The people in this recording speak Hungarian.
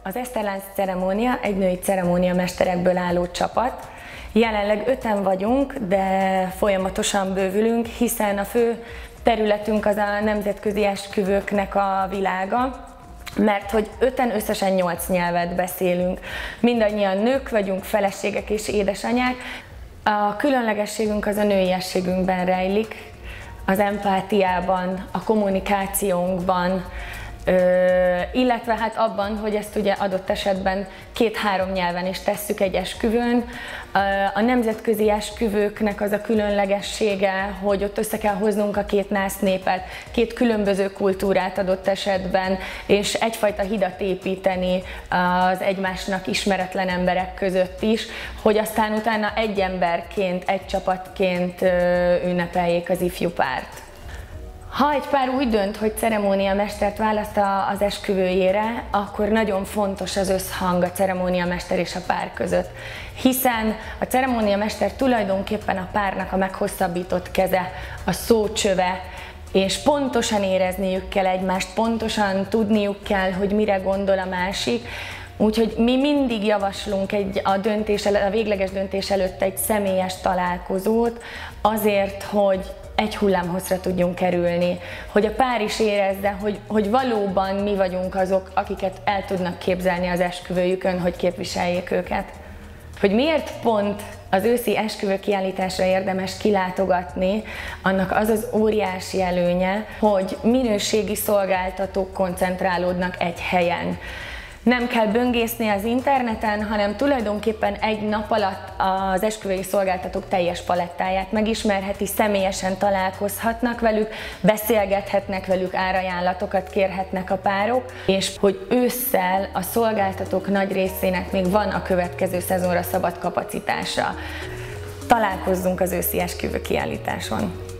Az eszterlánc ceremónia egy női ceremóniamesterekből álló csapat. Jelenleg 5-en vagyunk, de folyamatosan bővülünk, hiszen a fő területünk az a nemzetközi esküvőknek a világa, mert hogy 5-en összesen 8 nyelvet beszélünk. Mindannyian nők vagyunk, feleségek és édesanyák. A különlegességünk az a nőiességünkben rejlik, az empátiában, a kommunikációnkban, illetve hát abban, hogy ezt ugye adott esetben 2-3 nyelven is tesszük egy esküvőn. A nemzetközi esküvőknek az a különlegessége, hogy ott össze kell hoznunk a két násznépet, két különböző kultúrát adott esetben, és egyfajta hidat építeni az egymásnak ismeretlen emberek között is, hogy aztán utána egy emberként, egy csapatként ünnepeljék az ifjú párt. Ha egy pár úgy dönt, hogy ceremóniamestert választ az esküvőjére, akkor nagyon fontos az összhang a ceremóniamester és a pár között. Hiszen a ceremóniamester tulajdonképpen a párnak a meghosszabbított keze, a szócsöve, és pontosan érezniük kell egymást, pontosan tudniuk kell, hogy mire gondol a másik. Úgyhogy mi mindig javaslunk a végleges döntés előtt egy személyes találkozót azért, hogy egy hullámhosszra tudjunk kerülni, hogy a pár is érezze, hogy valóban mi vagyunk azok, akiket el tudnak képzelni az esküvőjükön, hogy képviseljék őket. Hogy miért pont az őszi esküvőkiállításra érdemes kilátogatni, annak az az óriási előnye, hogy minőségi szolgáltatók koncentrálódnak egy helyen. Nem kell böngészni az interneten, hanem tulajdonképpen egy nap alatt az esküvői szolgáltatók teljes palettáját megismerheti, személyesen találkozhatnak velük, beszélgethetnek velük, árajánlatokat kérhetnek a párok, és hogy ősszel a szolgáltatók nagy részének még van a következő szezonra szabad kapacitása. Találkozzunk az őszi esküvőkiállításon!